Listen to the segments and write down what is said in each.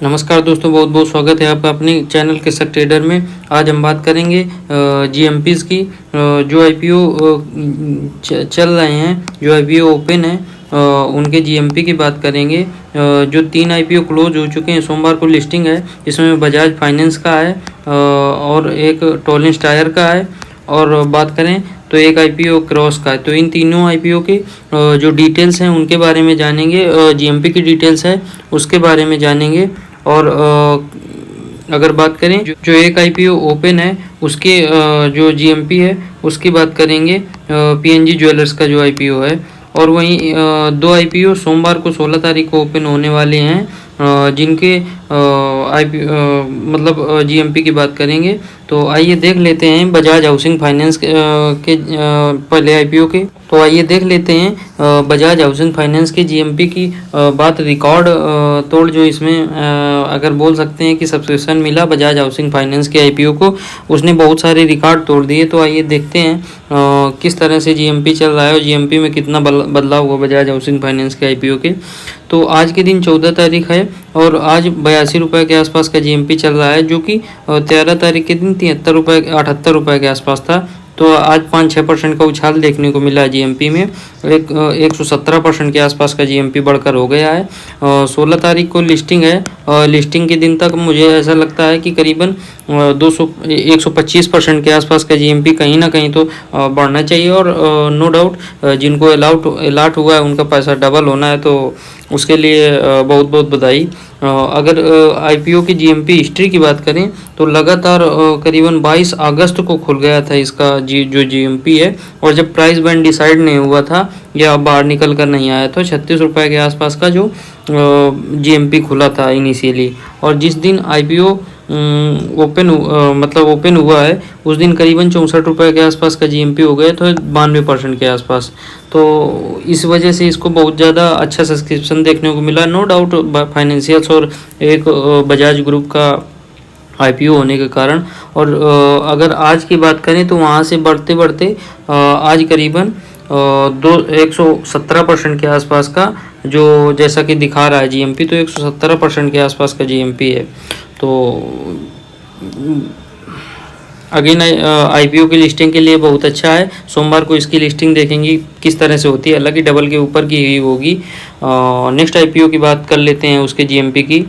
नमस्कार दोस्तों, बहुत बहुत स्वागत है आपका अपने चैनल कृषक ट्रेडर में। आज हम बात करेंगे जीएमपीज़ की। जो आईपीओ चल रहे हैं, जो आईपीओ ओपन है, उनके जीएमपी की बात करेंगे। जो 3 आईपीओ क्लोज हो चुके हैं, सोमवार को लिस्टिंग है, जिसमें बजाज फाइनेंस का है और एक टोलिंस टायर का है, और बात करें तो एक आईपीओ क्रॉस का है। तो इन तीनों आईपीओ के जो डिटेल्स हैं उनके बारे में जानेंगे, जीएमपी की डिटेल्स है उसके बारे में जानेंगे। और अगर बात करें जो एक आईपीओ ओपन है उसके जो जीएमपी है उसकी बात करेंगे, पीएनजी ज्वेलर्स का जो आईपीओ है। और वहीं 2 आईपीओ सोमवार को 16 तारीख को ओपन होने वाले हैं, जिनके मतलब जीएमपी की बात करेंगे। तो आइए देख लेते हैं बजाज हाउसिंग फाइनेंस के पहले आईपीओ के। तो आइए देख लेते हैं बजाज हाउसिंग फाइनेंस के जीएमपी की बात। रिकॉर्ड तोड़ जो इसमें अगर बोल सकते हैं कि सब्सक्रिप्शन मिला बजाज हाउसिंग फाइनेंस के आईपीओ को, उसने बहुत सारे रिकॉर्ड तोड़ दिए। तो आइए देखते हैं किस तरह से जीएमपी चल रहा है और जीएमपी में कितना बदलाव हुआ बजाज हाउसिंग फाइनेंस के आईपीओ के। तो आज के दिन 14 तारीख है और आज 82 रुपये के आसपास का जीएमपी चल रहा है, जो कि 13 तारीख के दिन 78 रुपये के आसपास था। तो आज 5-6% का उछाल देखने को मिला जीएमपी में। 117% के आसपास का जीएमपी बढ़कर हो गया है। 16 तारीख को लिस्टिंग है, लिस्टिंग के दिन तक मुझे ऐसा लगता है कि करीबन 125% के आसपास का जीएमपी कहीं ना कहीं तो बढ़ना चाहिए। और नो डाउट जिनको अलाट हुआ है उनका पैसा डबल होना है, तो उसके लिए बहुत बहुत बधाई। अगर आईपीओ की जीएमपी हिस्ट्री की बात करें तो लगातार करीबन 22 अगस्त को खुल गया था इसका जो जीएमपी है। और जब प्राइस बैंड डिसाइड नहीं हुआ था या बाहर निकल कर नहीं आया, तो 36 रुपये के आसपास का जो जीएमपी खुला था इनिशियली। और जिस दिन आईपीओ ओपन हुआ है उस दिन करीबन 64 रुपये के आसपास का जीएमपी हो गया, तो 92% के आसपास। तो इस वजह से इसको बहुत ज़्यादा अच्छा सब्सक्रिप्शन देखने को मिला, नो डाउट फाइनेंशियल्स और एक बजाज ग्रुप का आईपीओ होने के कारण। और अगर आज की बात करें तो वहाँ से बढ़ते बढ़ते आज करीबन 117% के आसपास का जो जैसा कि दिखा रहा है जीएमपी, तो 117% के आसपास का जीएमपी है। तो अगेन आईपीओ की लिस्टिंग के लिए बहुत अच्छा है। सोमवार को इसकी लिस्टिंग देखेंगे किस तरह से होती है, हालांकि डबल के ऊपर की हुई होगी। नेक्स्ट आईपीओ की बात कर लेते हैं उसके जीएमपी की।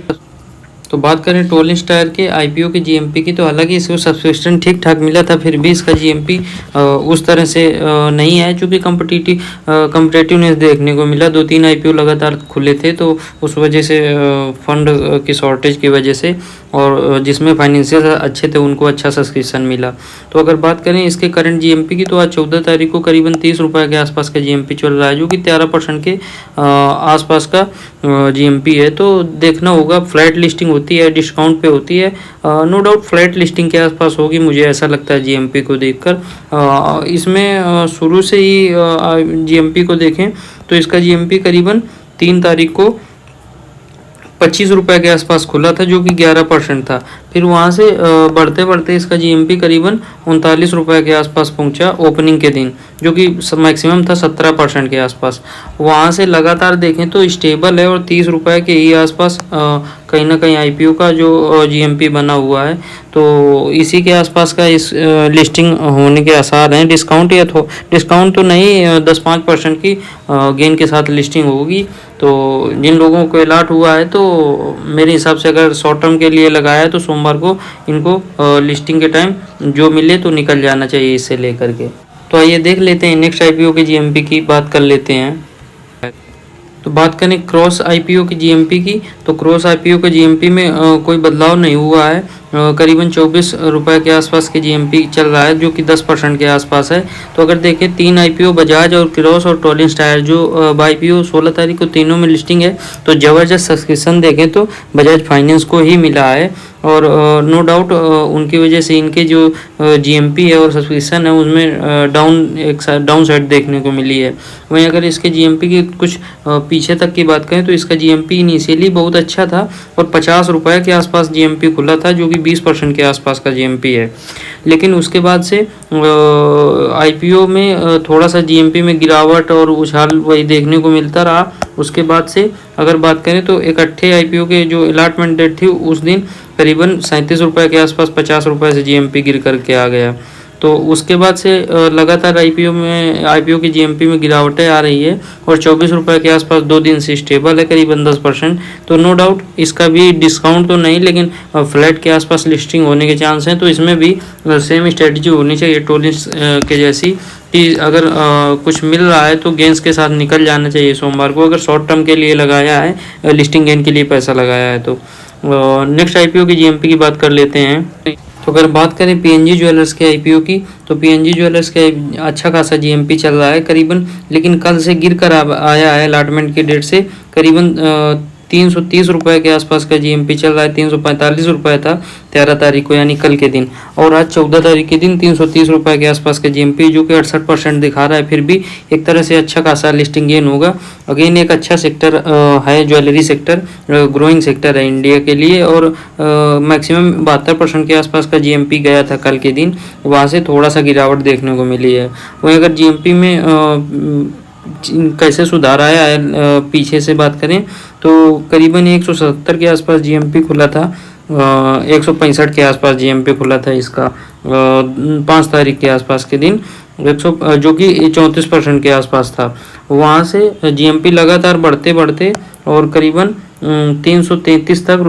तो बात करें टोलिंस टायर के आईपीओ की जीएमपी की, तो हालांकि इसको सब्सक्रिप्शन ठीक ठाक मिला था, फिर भी इसका जीएमपी उस तरह से नहीं है, चूँकि कम्पिटिटिवनेस देखने को मिला। 2-3 आईपीओ लगातार खुले थे, तो उस वजह से फंड की शॉर्टेज की वजह से, और जिसमें फाइनेंशियल अच्छे थे उनको अच्छा सब्सक्रिप्शन मिला। तो अगर बात करें इसके करंट जीएमपी की, तो आज 14 तारीख को करीबन 30 रुपये के आसपास का जीएमपी चल रहा है, जो कि 13% के आसपास का जीएमपी है। तो देखना होगा, फ्लैट लिस्टिंग होती है, डिस्काउंट पे होती है, नो डाउट फ्लैट लिस्टिंग के आसपास होगी, मुझे ऐसा लगता है जीएमपी को देखकर। इसमें शुरू से ही जीएमपी को देखें तो इसका जीएमपी करीबन 3 तारीख को 25 रुपये के आसपास खुला था, जो कि 11% था। फिर वहाँ से बढ़ते बढ़ते इसका जीएमपी करीबन 39 रुपये के आसपास पहुँचा ओपनिंग के दिन, जो कि मैक्सिमम था 17% के आसपास। वहाँ से लगातार देखें तो स्टेबल है, और 30 रुपये के ही आसपास कहीं ना कहीं आईपीओ का जो जीएमपी बना हुआ है। तो इसी के आसपास का इस लिस्टिंग होने के आसार हैं। डिस्काउंट तो नहीं, 10-5% की गेन के साथ लिस्टिंग होगी। तो जिन लोगों को अलाट हुआ है, तो मेरे हिसाब से अगर शॉर्ट टर्म के लिए लगाया है तो सोमवार को इनको लिस्टिंग के टाइम जो मिले तो निकल जाना चाहिए इससे लेकर के। तो आइए देख लेते हैं नेक्स्ट आईपीओ के जीएमपी की बात कर लेते हैं। तो बात करें क्रॉस आईपीओ की जीएमपी की, तो क्रॉस आईपीओ के जीएमपी में कोई बदलाव नहीं हुआ है। करीबन 24 रुपये के आसपास के जीएमपी चल रहा है, जो कि 10% के आसपास है। तो अगर देखें 3 आईपीओ बजाज और क्रॉस और टोलिंस टायर जो आईपीओ 16 तारीख को तीनों में लिस्टिंग है, तो ज़बरदस्त सब्सक्रिप्शन देखें तो बजाज फाइनेंस को ही मिला है। और नो डाउट उनकी वजह से इनके जो जीएमपी है और सब्सक्रिप्शन है उसमें डाउन साइड देखने को मिली है। वहीं अगर इसके जीएमपी की कुछ पीछे तक की बात करें तो इसका जीएमपी इनिशियली बहुत अच्छा था और 50 रुपये के आसपास जीएमपी खुला था, जो कि 20% के आसपास का जीएमपी है। लेकिन उसके बाद से आईपीओ में थोड़ा सा जीएमपी में गिरावट और उछाल वही देखने को मिलता रहा। उसके बाद से अगर बात करें तो इकट्ठे आईपीओ के जो अलॉटमेंट डेट थी उस दिन करीबन 37 रुपये के आसपास 50 रुपये से जीएमपी गिर करके आ गया। तो उसके बाद से लगातार आईपीओ की जीएमपी में गिरावटें आ रही है और 24 रुपये के आसपास 2 दिन से स्टेबल है, करीबन 10%। तो नो डाउट इसका भी डिस्काउंट तो नहीं, लेकिन फ्लैट के आसपास लिस्टिंग होने के चांस हैं। तो इसमें भी सेम स्ट्रेटजी होनी चाहिए टोलिस के जैसी, कि अगर कुछ मिल रहा है तो गेंस के साथ निकल जाना चाहिए सोमवार को, अगर शॉर्ट टर्म के लिए लगाया है, लिस्टिंग गेन के लिए पैसा लगाया है तो। नेक्स्ट आईपीओ की जीएमपी की बात कर लेते हैं। तो अगर बात करें पीएनजी ज्वेलर्स के आईपीओ की, तो पीएनजी ज्वेलर्स के अच्छा खासा जीएमपी चल रहा है करीबन, लेकिन कल से गिर कर आया है अलॉटमेंट की डेट से। करीबन 330 रुपये के आसपास का जीएमपी चल रहा है। 345 रुपये था 13 तारीख को, यानी कल के दिन, और आज 14 तारीख के दिन 330 रुपये के आसपास का जीएमपी, जो कि 68% दिखा रहा है। फिर भी एक तरह से अच्छा खासा लिस्टिंग गेन होगा। अगेन एक अच्छा सेक्टर है ज्वेलरी सेक्टर, ग्रोइंग सेक्टर है इंडिया के लिए, और मैक्सिमम 72% के आसपास का जीएमपी गया था कल के दिन, वहाँ से थोड़ा सा गिरावट देखने को मिली है। वहीं अगर जीएमपी में कैसे सुधार आया है पीछे से बात करें तो करीबन 170 के आसपास जीएमपी खुला था, 165 के आसपास जीएमपी खुला था इसका 5 तारीख के आसपास के दिन, 100 जो कि 34% के आसपास था। वहाँ से जीएमपी लगातार बढ़ते बढ़ते और करीबन 333 तक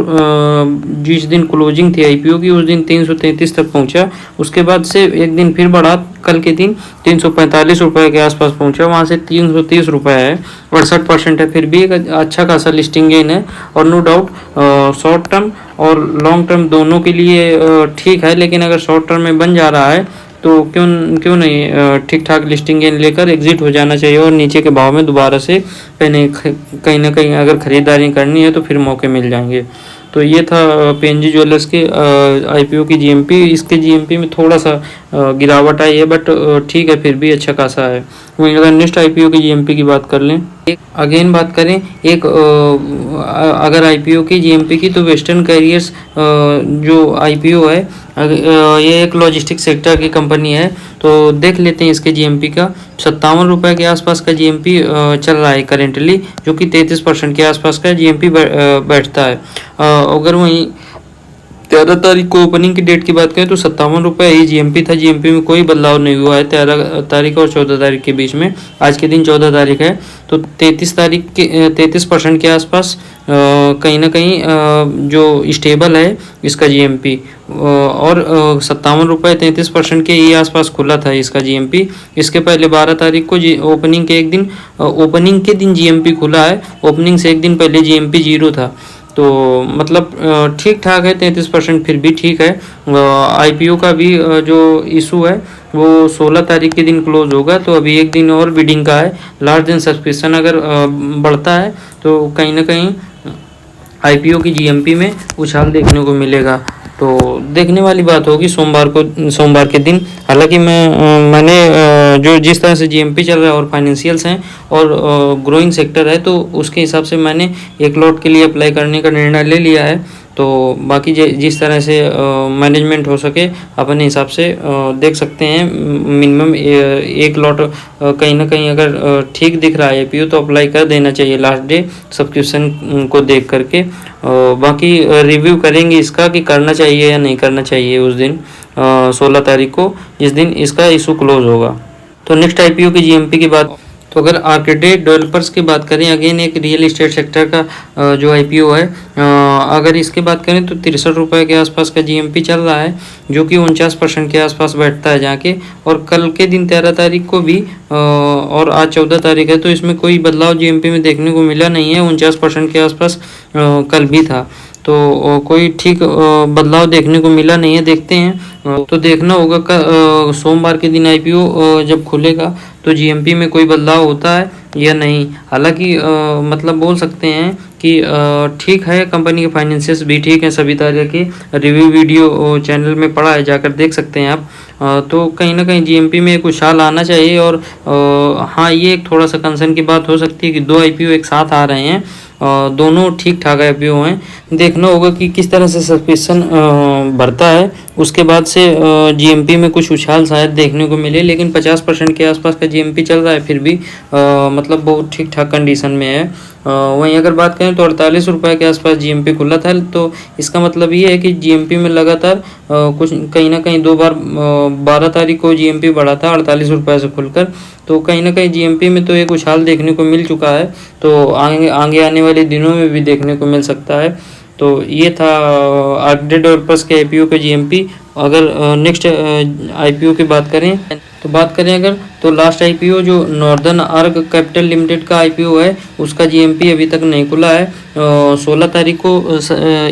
जिस दिन क्लोजिंग थी आईपीओ की उस दिन 333 तक पहुंचा। उसके बाद से एक दिन फिर बढ़ा, कल के दिन 345 रुपये के आसपास पहुंचा, वहां से 330 रुपये है, 68% है। फिर भी एक अच्छा खासा लिस्टिंग गेन है, और नो डाउट शॉर्ट टर्म और लॉन्ग टर्म दोनों के लिए ठीक है। लेकिन अगर शॉर्ट टर्म में बन जा रहा है तो क्यों नहीं ठीक ठाक लिस्टिंग गेन लेकर एग्जिट हो जाना चाहिए, और नीचे के भाव में दोबारा से कहीं ना कहीं अगर खरीदारी करनी है तो फिर मौके मिल जाएंगे। तो ये था पीएनजी ज्वेलर्स के आईपीओ की जीएमपी। इसके जीएमपी में थोड़ा सा गिरावट आई है, बट ठीक है, फिर भी अच्छा खासा है। वहीं अगर नेक्स्ट आईपीओ की जीएमपी की बात कर लें, अगेन बात करें अगर आईपीओ की जीएमपी की, तो वेस्टर्न कैरियर्स जो आईपीओ है ये एक लॉजिस्टिक सेक्टर की कंपनी है। तो देख लेते हैं इसके जीएमपी का। 57 रुपये के आसपास का जीएमपी चल रहा है करेंटली, जो कि 33% के आसपास का जीएमपी बैठता है। अगर वहीं 13 तारीख को ओपनिंग की डेट की बात करें तो 57 रुपये ही जीएमपी था। जीएमपी में कोई बदलाव नहीं हुआ है 13 तारीख और 14 तारीख के बीच में। आज के दिन 14 तारीख है, तो 33% के आसपास कहीं ना कहीं जो स्टेबल है इसका जीएमपी, और 57 रुपये 33% के ही आसपास खुला था इसका जीएमपी। इसके पहले 12 तारीख को ओपनिंग के दिन जीएमपी खुला है। ओपनिंग से एक दिन पहले जीएमपी 0 था। तो मतलब ठीक ठाक है, 33% फिर भी ठीक है। आईपीओ का भी जो इशू है वो 16 तारीख के दिन क्लोज होगा, तो अभी एक दिन और बिडिंग का है। लास्ट दिन सब्सक्रिप्शन अगर बढ़ता है तो कहीं ना कहीं आईपीओ की जीएमपी में उछाल देखने को मिलेगा। तो देखने वाली बात होगी सोमवार के दिन। हालांकि मैंने जो जिस तरह से जीएमपी चल रहा है और फाइनेंशियल्स हैं और ग्रोइंग सेक्टर है, तो उसके हिसाब से मैंने एक लॉट के लिए अप्लाई करने का निर्णय ले लिया है। तो बाकी जिस तरह से मैनेजमेंट हो सके अपने हिसाब से देख सकते हैं। मिनिमम एक लॉट कहीं ना कहीं अगर ठीक दिख रहा है आईपीओ तो अप्लाई कर देना चाहिए लास्ट डे सब्सक्रिप्शन को देख करके। बाकी रिव्यू करेंगे इसका कि करना चाहिए या नहीं करना चाहिए उस दिन 16 तारीख को, जिस दिन इसका इशू क्लोज होगा। तो नेक्स्ट आईपीओ की जीएमपी की बात, तो अगर आर्किटेक्ट डेवलपर्स की बात करें, अगेन एक रियल इस्टेट सेक्टर का जो आईपीओ है, अगर इसकी बात करें तो 63 रुपये के आसपास का जीएमपी चल रहा है, जो कि 49% के आसपास बैठता है जाके। और कल के दिन 13 तारीख को भी और आज 14 तारीख है, तो इसमें कोई बदलाव जीएमपी में देखने को मिला नहीं है। 49% के आसपास कल भी था। तो कोई ठीक बदलाव देखने को मिला नहीं है। देखते हैं तो देखना होगा सोमवार के दिन आईपीओ जब खुलेगा तो जीएमपी में कोई बदलाव होता है या नहीं। हालांकि मतलब बोल सकते हैं कि ठीक है, कंपनी के फाइनेंशियल्स भी ठीक है, सभी तरह के रिव्यू वीडियो चैनल में पड़ा है, जाकर देख सकते हैं आप। तो कहीं ना कहीं जीएमपी में एक उछाल आना चाहिए। और हाँ, ये एक थोड़ा सा कंसर्न की बात हो सकती है कि 2 आईपीओ एक साथ आ रहे हैं, दोनों ठीक ठाक आईपीओ हैं। देखना होगा कि किस तरह से सब्सक्रिप्शन बढ़ता है, उसके बाद से जीएमपी में कुछ उछाल शायद देखने को मिले। लेकिन 50% के आसपास का जीएमपी चल रहा है, फिर भी मतलब बहुत ठीक ठाक कंडीशन में है। वहीं अगर बात करें तो 48 रुपये के आसपास जीएमपी खुला था। तो इसका मतलब ये है कि जीएमपी में लगातार कुछ कहीं ना कहीं 2 बार 12 तारीख को जीएमपी बढ़ा था 48 रुपये से खुलकर। तो कहीं ना कहीं जीएमपी में तो एक उछाल देखने को मिल चुका है, तो आगे आने वाले दिनों में भी देखने को मिल सकता है। तो ये था आर्कडे डेवलपर्स के आईपीओ के जीएमपी। अगर नेक्स्ट आईपीओ की बात करें अगर तो लास्ट आईपीओ जो नॉर्दर्न आर्क कैपिटल लिमिटेड का आईपीओ है, उसका जीएमपी अभी तक नहीं खुला है। 16 तारीख को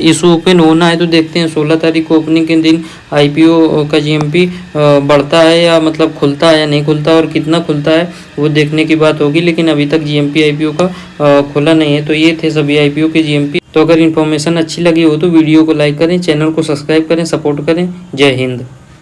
इशू ओपन होना है, तो देखते हैं 16 तारीख को ओपनिंग के दिन आईपीओ का जीएमपी बढ़ता है या मतलब खुलता है या नहीं खुलता, और कितना खुलता है वो देखने की बात होगी। लेकिन अभी तक जीएमपी आईपीओ का खुला नहीं है। तो ये थे सभी आईपीओ के जीएमपी। तो अगर इन्फॉर्मेशन अच्छी लगी हो तो वीडियो को लाइक करें, चैनल को सब्सक्राइब करें, सपोर्ट करें। जय हिंद।